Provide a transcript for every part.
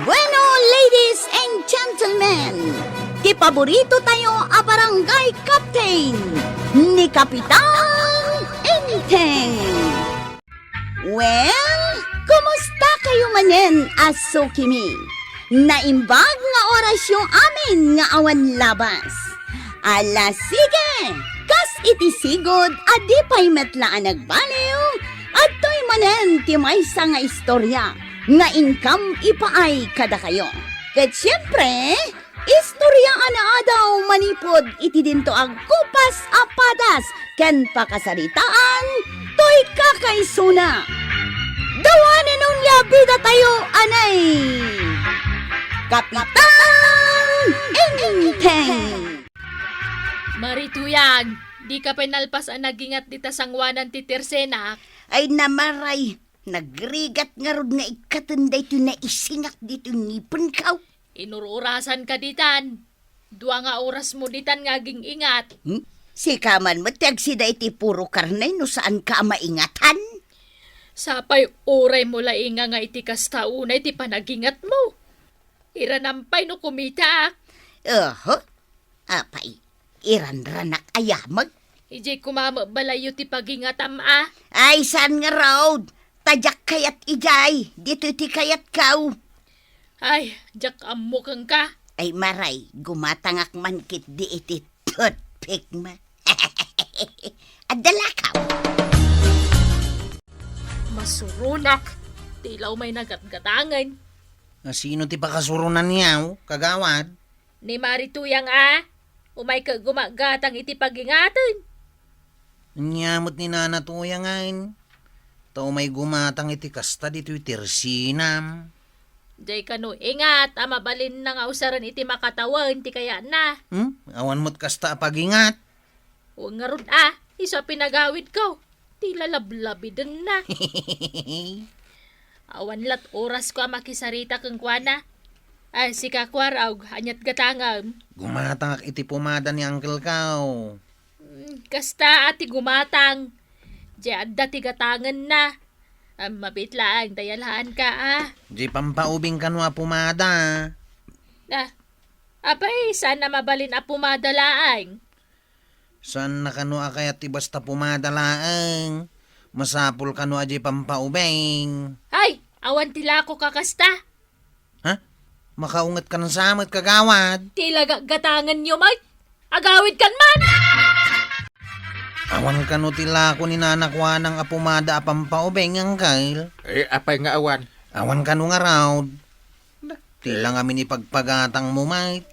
Bueno, ladies and gentlemen, kipaborito tayo a barangay captain ni Kapitan Enteng. Well, kumusta kayo manen, aso kimi? Naimbag nga oras yung amin nga awan labas. Ala sige, kas itisigod adi pa'y metlaan nagbaliw at to'y manen ti maysa nga istorya nga income ipaay kada kayo. Ket siyempre, istorya ana daw manipod iti dinto ang kupas apadas ken pakasaritaan to'y kakaisuna. Dawanan nung labida tayo anay. Kapitan Enteng. Marituyag, di ka penalpas ang nagingat dita sangwanan ti Tersena. Ay namaray, nagrigat nga rod nga ikatanday to na isingak dito ngipon kaw. Inururasan ka ditan. Dua nga oras mo ditan nga ging ingat. Si kaman mo tagsida iti puro karnay no saan ka maingatan? Sapay oray mo lainga nga iti kastaunay ti panagingat mo. Iranampay no kumita. Oho, apay, iranranak ayamag. Ijay kumamabalayo ti pagingatam ah. Ay saan nga road? Tadyak kayat ijay, dito ti kayat kaw. Ay, jak amukang ka. Ay maray, gumatangak man kit di iti toothpick ma. Adala kaw. Masurunak. Tilaw may nagatgatangan. Sino ti pakasurunan niyaw, kagawad? Ni Marituyang ah. Umay ka gumagatang iti pagingatan. Nyamot ni Nanatuya ngayon. Tao may gumatang iti kasta dito itirsinam. Jay kano ingat, amabalin na nga usaran iti makatawan, ti kaya na. Awan mo't kasta pagingat. Huwag nga ron ah, isa pinagawid ko. Ti lalablabi din na. Awan lat oras ko makisarita kang kwana. Ay, si kakwaraw, anyat gatangam. Gumatang iti pumada ni Uncle Kaw. Kasta ati gumatang. Diyan dati gatangan na. Mabitlaan, dayalahan ka ah. Di pampaubing kanwa pumada. Apay, sana mabalin a pumadalaang. San na kanwa kaya ti basta pumada laang. Masapul kanwa di pampaubing. Ay, awan tila ko kakasta. Ha? Makaungat ka ng samot kagawad. Tila gatangan nyo, Mike. Agawid kan man. Awan ka no tila ko ni nanakwa ng apumada apampaubeng ang kail. Apay nga awan. Awan ka no nga raw. Tila nga minipagpagatang mo, mate.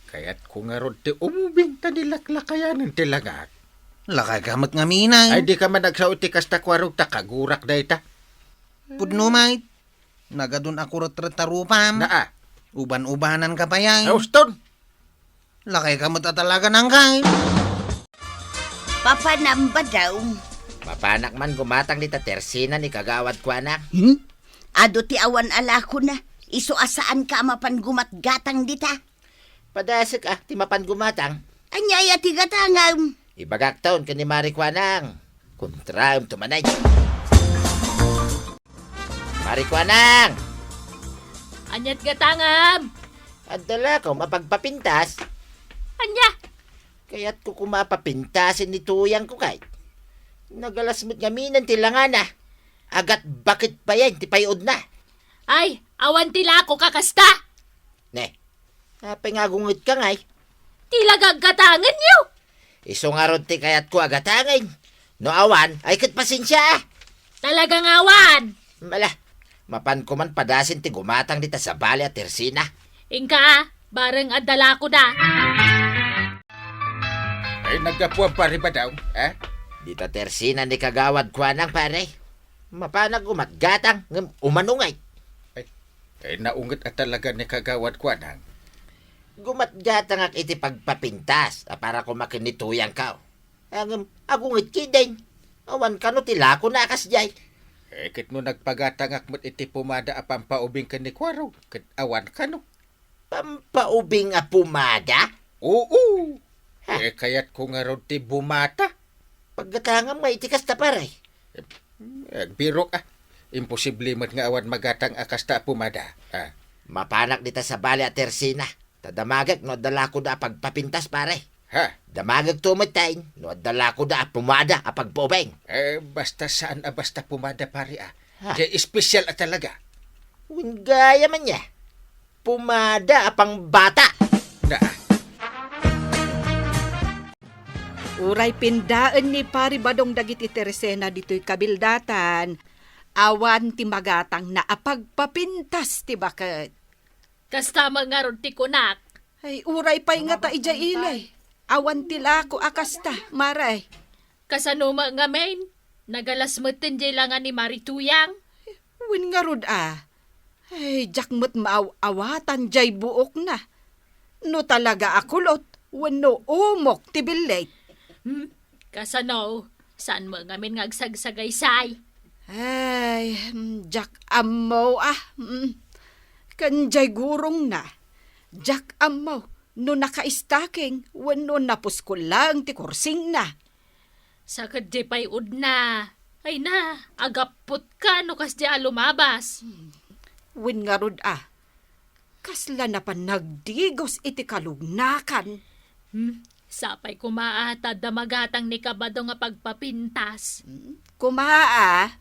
Kaya't kung nga ron ti umubing tanilaklakayanan tilagak. Lakay kamot nga minay. Ay di ka man nagsauti kasta kwarog ta kagurak da ita. Pudno, mate. Nagadun ako retratarupam. Naa. Uban-ubanan ka pa yan. Houston. Lakay kamot talaga ng kail. Papanamba daw. Mapanak man gumatang ni Tersina ni kagawad ko anak. Ado ti awan ala ko na. Iso asaan ka mapan gumatgatang dita. Padasik ti mapan gumatang. Anyaya ti gatangam. Ibagak taon ka ni Marikwanang. Kontraam tumanay. Marikwanang! Anyat gatangam. Adala ko mapagpapintas. Anya? Kaya't ko kumapapintasin ni tuyang ko kay. Nagalasmot ngaminan tilangan na. Agat bakit pa yan, ti payod na. Ay, awan tila ko kakasta. Ne, apay nga gungit ka ngay. Tila gagatangan nyo. Iso nga ron ti kayat ko agatangin. No awan, ay kat pasensya. Talagang awan. Mala, mapan ko man padasin ti gumatang dita sa bali at Tersina. Ingka, bareng adala ko na. Ay nagkapuan pa rin ba daw? Dita Tersina ni kagawad ko anang pare. Mapanag umatgatang, umanungay. Ay naungat at talaga ni kagawad ko anang. Gumatgatang ak iti pagpapintas, para kumakinituyang ka. Agungit kideng. Awan ka no tilako na akas jay. Kit mo nagpagatangak mo't iti pumada apampaubing ka ni Kwaro. Kit awan ka no. Pampaubing a pumada? Oo. Kaya't ko nga ron ti bumata. Paggatangam nga iti kasta paray. Biro Imposible man nga awan magatang akas ta pumada. Mapanak dita sa bali at tersina. Tadamagag no dala ko da pagpapintas pare. Ha? Damagag tumatain no dala ko da pumada a pagpubeng. Basta saan basta pumada pare Ha? Kaya espesyal talaga. Gaya man niya. Pumada apang bata. Na, Uray pindaan ni pari badong dagiti Teresena dito'y kabildatan. Awan ti magatang na apagpapintas ti baket. Kasta mga ron ti kunak. Ay, uray pa'y nga ta ija ilay. Awan ti lako akasta, maray. Kasanuma nga main. Nagalas moten jay langan ni Marituyang. Win nga rod Ay, jakmut maaw-awatan jay buok na. No talaga akulot, wano umok ti bilet. Kasano, saan mo ngamin ngagsagsagaysay? Ay, jak amaw Kanjay gurong na. Jak amaw, no nakaistaking, wano napuskol lang ti kursing na. Sa kadjay ud na. Ay na, agapot ka no kas di lumabas. Win nga rod kasla na pa nagdigos iti kalugnakan. Sapay kumaata damagatang ni kabado nga pagpapintas. Kumaa.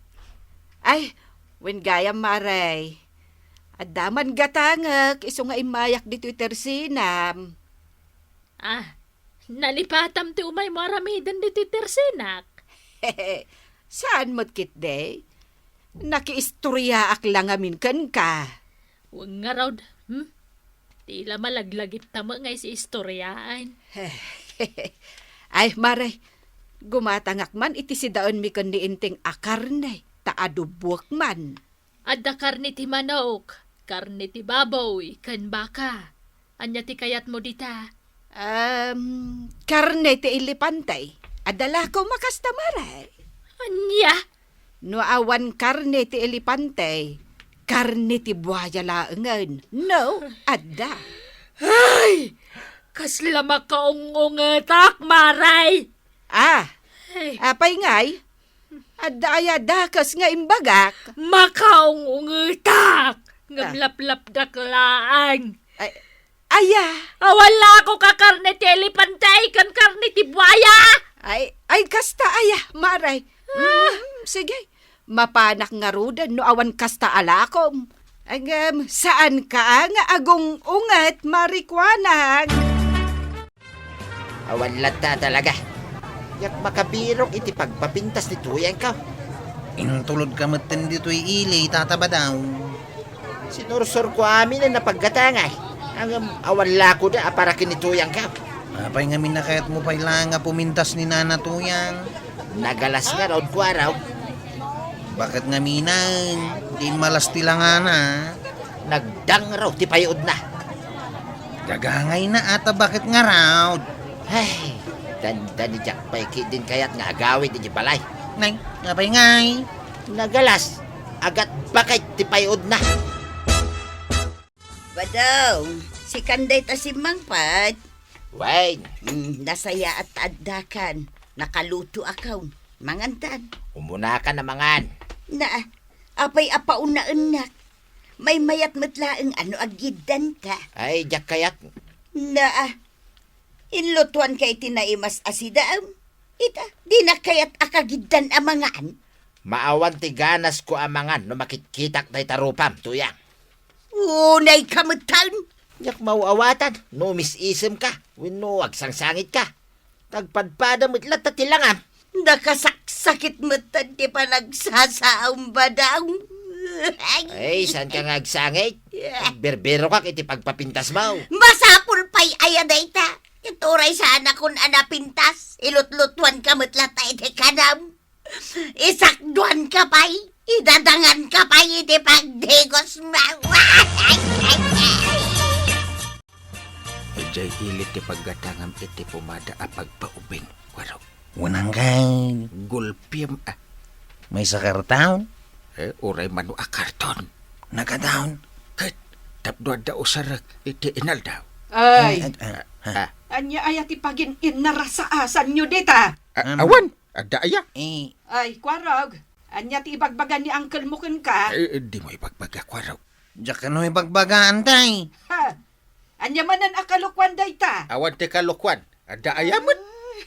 Ay, win gaya maray. Adaman gatangak, iso nga imayak dito tersinam. Nalipatam ti umay maramidan diti tersinak. Saan mo't kit day? Nakiistorya ak lang amin kan ka. Huwag nga raw, tila malaglagip tama ngay si istoryaan. Ay, maray, gumatangak man iti si daon mi kan niinting akarne, taadubwak man. Adda karni ti manok, karni ti baboy, kan baka. Anya ti kayat mo dita? Karne ti ilipantay, adala ko makasta maray. Anya? No awan karne ti ilipantay, karne ti buhaya laengan. No, adda. Ay! Kasla makaungungatak, maray! Ay, Apay ngay, adda aya dakas nga imbagak. makaungungatak! Ngamlaplap daklaan. Aya, Wala ako ka karne ti elipantay, kan karne ti buhaya! ay kasta aya, maray. Sige, mapanak nga rudan no awan kasta alakom. Saan ka nga agong ungat marikwanag? Awan lata talaga. Yak makabirok iti pagpapintas ni tuyang ka. Intulod ka matin dito'y ilay, tataba daw. Sinursor ko amin na napaggatangay. Ang awan lako da para kinituyang ka. Apay nga minakayat mo pa'y lang nga pumintas ni Nana Tuyang. Nagalas nga raw ko araw. Bakit nga minan? Di malas tila nga na. Nagdang raw ti payod na. Gagangay na ata bakit nga raw. Ay, danda ni Jack Paiki din kayat nga agawid di balay. Nay, apay ngay. Nagalas, agat bakit ti payod na. Badaw, si Kanday ta si Mangpat. Wait, Nasaya at addakan. Nakaluto akaw. Mangantan. umuna ka na mangan. Na, apay apauna enak. May mayat matlaang ano agidan ka. Ay, Jack kayat. Na, inlutuan kay tinaimas asidaam. Ita, di na kayat akagidan amangan. Maawan ti ganas ko amangan no makitkitak day tarupam, tuyang. Unay kamutan. Yak mauawatan, no misisem ka, wino agsangsangit ka. Tagpadpada mitlat ta tilangam. Nakasaksakit matan di pa nagsasaam ba daw? Ay, saan ka nga agsangit? Berbero ka iti pagpapintas mo. Masapul pa'y ayaday ta. Ituray sana kung anapintas. Ilutlutuan ka matlatay iti kanam. Isakduan ka pa'y. Idadangan ka pa'y iti pagdigos mo. Ejay ilit ti paggatangam iti pumada a pagpaubing. Waro, Unang kay. gulpim May sakar taon. uray manu a karton. Nagadaon. Kat, tapdo da usarak iti inal daw. Ay, Ha? anya aya ti pagin inarasaasan nyo dita. Awan, ada aya. Ay, kwarog, anya ti ibagbagan ni Uncle mo kun ka. Di mo ipagpagakwaraw. Diyak ka no ipagbagaan, tay. Ha? Anya manan akalukwan dayta. Awan ti kalukwan. Ada ayaman.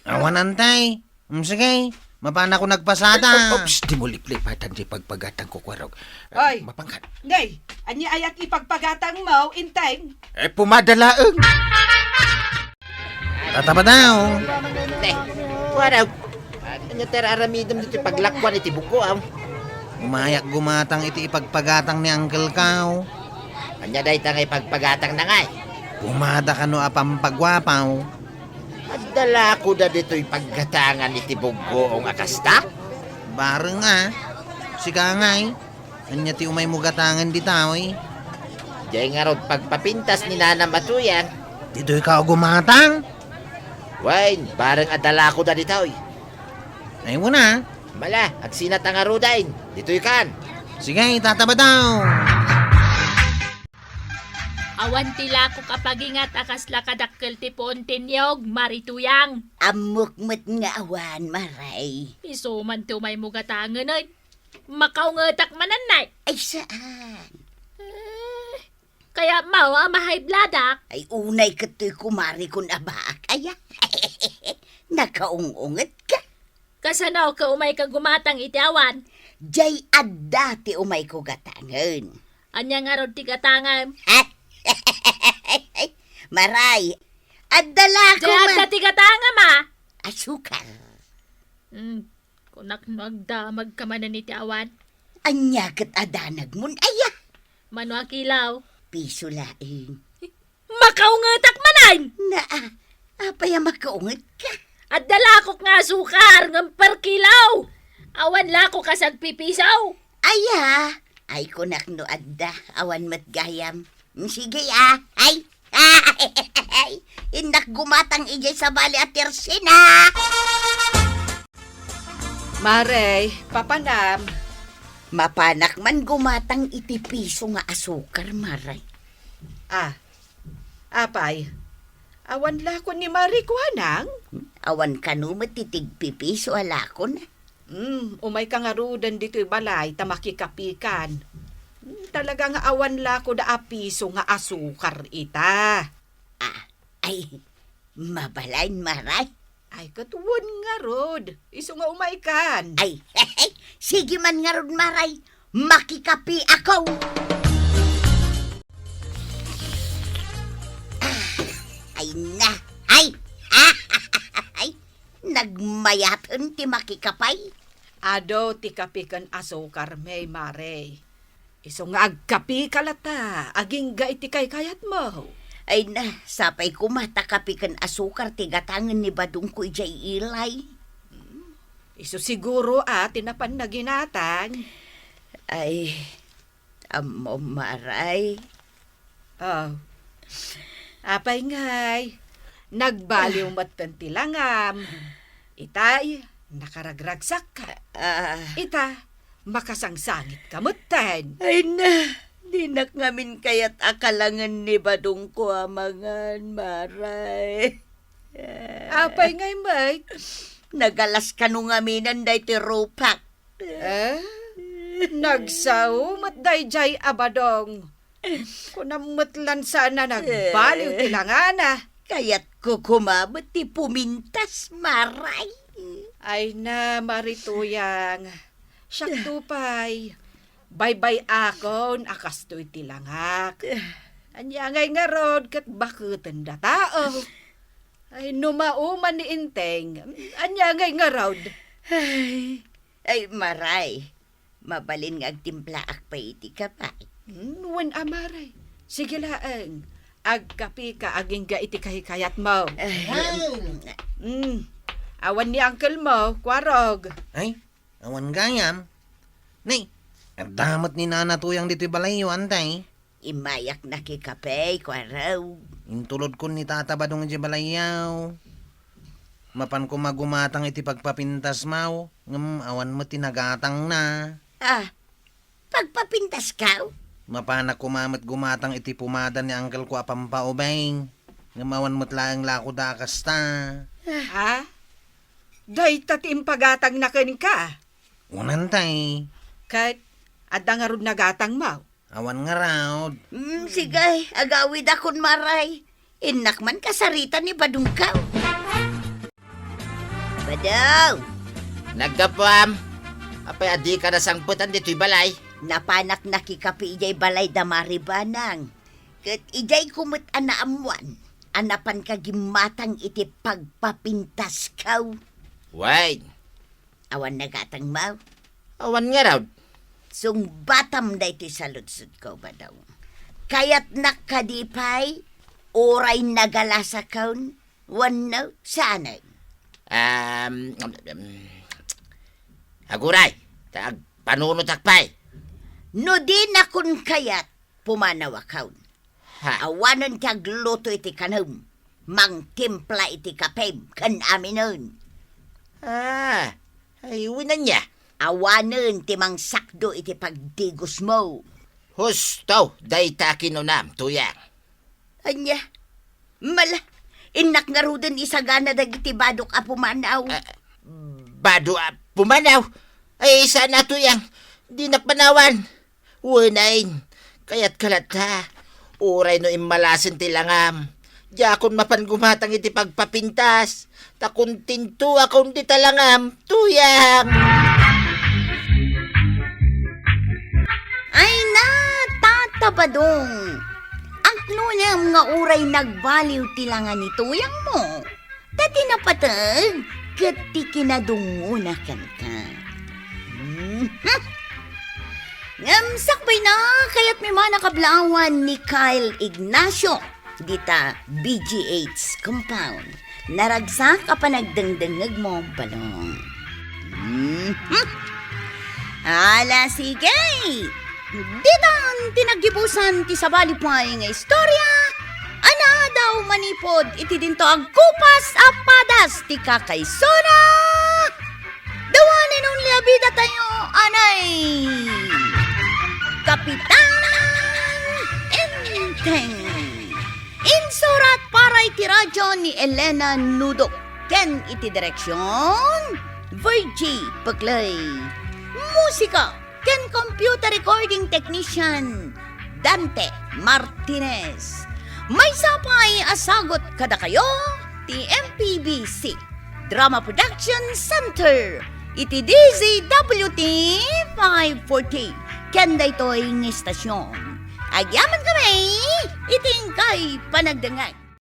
Awanan, tay. Sige, mapana ko nagpasada. Ops, di mo liplipatan di pagpagatang ko kwarog. Ay. Mapangkat. Ngay, anya ayat ipagpagatang mo, inteng. Pumadalaeng. Tataba daw. Ne, waraw. Anya teraramidam dito paglakwan iti buko, Umayak gumatang iti ipagpagatang ni Uncle Kao. Anya day tangay pagpagatang na ngay. Umada ka no apampagwapaw. At dala ko da dito'y paggatangan iti bugo ang akasta. Bareng si Kangay. Anya ti umay mugatangan di taoy. Diyay nga rod pagpapintas ni Nana Matuyan. Dito'y ka gumatang. Wain, bareng adala ko da dito'y. Ay mo na. Mala, agsinat ang arudain. Dito'y kan. Sige, tataba daw. Awan tila ko kapag ingat akas lakadakkel ti pontinyog, marituyang. Amukmut nga awan, maray. Iso man tumay mugatangan ay. Makaungatak mananay. Ay, saan? Kaya mau mahay bladak. Ay, unay kato'y kumari kun abak. Ay, nakaungungat ka. Kasanaw ka umay ka gumatang iti awan. Jay adda ti umay ko gatangan. Anya nga rod ti gatangan. Maray, adala ko Diyan man. ti gatangan ma. Asukal. Kunak magdamag ka man iti awan. Anya kat adanag mun. Aya, Mano akilaw. piso laing. Makaungatak manan. Na, apaya makaungat ka. At dalakok nga sukar ng perkilaw. Awan lako kasag pipisaw. Aya, ay kunak no adda, awan matgayam. Sige ay, indak gumatang ijay sa bali at tersina. Maray, papanam. Mapanak man gumatang iti piso nga asukar, maray. Apay. Awan la ko ni Marikuanang. Awan kanu matitig pipiso alako na. Umay ka nga rudan dito'y balay, tamakikapikan. Talaga nga awan la ko da apiso nga asukar ita. Ay, mabalain, maray. Ay, katuwan nga rod. Iso nga umay kan. Ay, sige man nga ron, maray. Makikapi ako. Ay na, ay, nagmayatan ti makikapay. Ado ti kapikan asukar may mare. Iso nga agkapi kalata, aging ga iti kay kayat mo. Ay na, sapay kumatakapi kan asukar ti gatangan ni badung ko ijay ilay. Iso siguro tinapan na ginatang. Ay, amo maray. Apay ngay, nagbaliw matantilangam. Itay, nakaragragsak ka. Ita, makasangsangit kamutan. Ay na, dinak ngamin kayat akalangan ni badung ko amangan, maray. Apay ngay, Mike. Nagalas ka nung aminan day ti rupak. Nagsaumat day jay abadong. Kunamutlan sana nagbaliw tilangana. Kayat ko kumabot ti pumintas, maray. Ay na, marituyang. Siyak tupay. Bye-bye akon, akas to'y tilangak. Anya ngay nga rod, kat bakutan da tao. Ay, numauman ni Inteng. Anya ngay nga rod. Ay, maray. Mabalin nga agtimpla akpa iti kapay. Wan amaray. Sige laang. Agkapi ka, aging ga iti kahikayat mo. Awan ni uncle mo, kwarog. Ay, awan gayam. Nay, damat ni nanatuyang dito'y balayo, antay. Imayak na kikapay, kwaraw. Intulod ko ni tatabadong di balayaw. Mapan ko magumatang iti pagpapintas mau. Awan mo tinagatang na. Pagpapintas ka? Mapanak kumamat gumatang iti pumada ni uncle ko apampaubeng. Ngamawan mo't laang lako da kasta. Day tatim pagatang na ka. Unantay. Kat, adda nga rod nagatang mo. Awan nga raw. Sige, agawid akon maray. Inak man kasarita ni Badungkaw. Badaw, Nagkapam. Apay adi ka na sangputan dito'y balay. napanak nakikapi ijay balay damari banang. Kat ijay kumut anaamuan. Anapan ka gimatang iti pagpapintas kaw. Wait. Awan nagatang mau. Awan nga raw. Sung batam da iti saludsud ko ba daw. Kayat nakadipay, oray nagalasa kaun, wano, sanay. Aguray. Tag panunot akpay. No di na kun kayat, pumanawa kaun. Ha. Awanon tiyag luto iti kanum, mang timpla iti kapem, kan aminon. Ayunan niya. Awanon ti mang sakdo iti pagdigos mo. Husto, day takin unam, tuyang. Anya, mala, inak nga rudan isagana dagiti badok a pumanaw. Bado pumanaw. Ay, isa na tuyang. Di nakpanawan. Unain. Kaya't kalata. Uray no imalasin tilangam. Yakon mapan gumatang iti pagpapintas. Takun tinto akong di talangam. Tuyang. Ay na, tatabadong. Ang nunam nga uray nagbaliw tilangan ni tuyang mo. Dati napatag, kati kinadungunakan ka. Sakbay na, kaya't may mga nakablawan ni Kyle Ignacio, dita BGH compound. Naragsak ka pa nagdangdangag mo, balong. Ala, sige! Dito ang tinagibusan ti sabali pa'y nga istorya. Ana daw manipod iti dinto ang kupas apadas ti kakaysona. Dawanin nung labida tayo, anay. Kapitan Enteng. Insurat para iti radyo ni Elena Nudo. Ken iti direksyon Virgie Paglay. Musika ken computer recording technician Dante Martinez. May sapay asagot kada kayo ti MPBC Drama Production Center iti DZWT 540 ken daytoy ng istasyon. Agyaman kami iting kay panagdangag.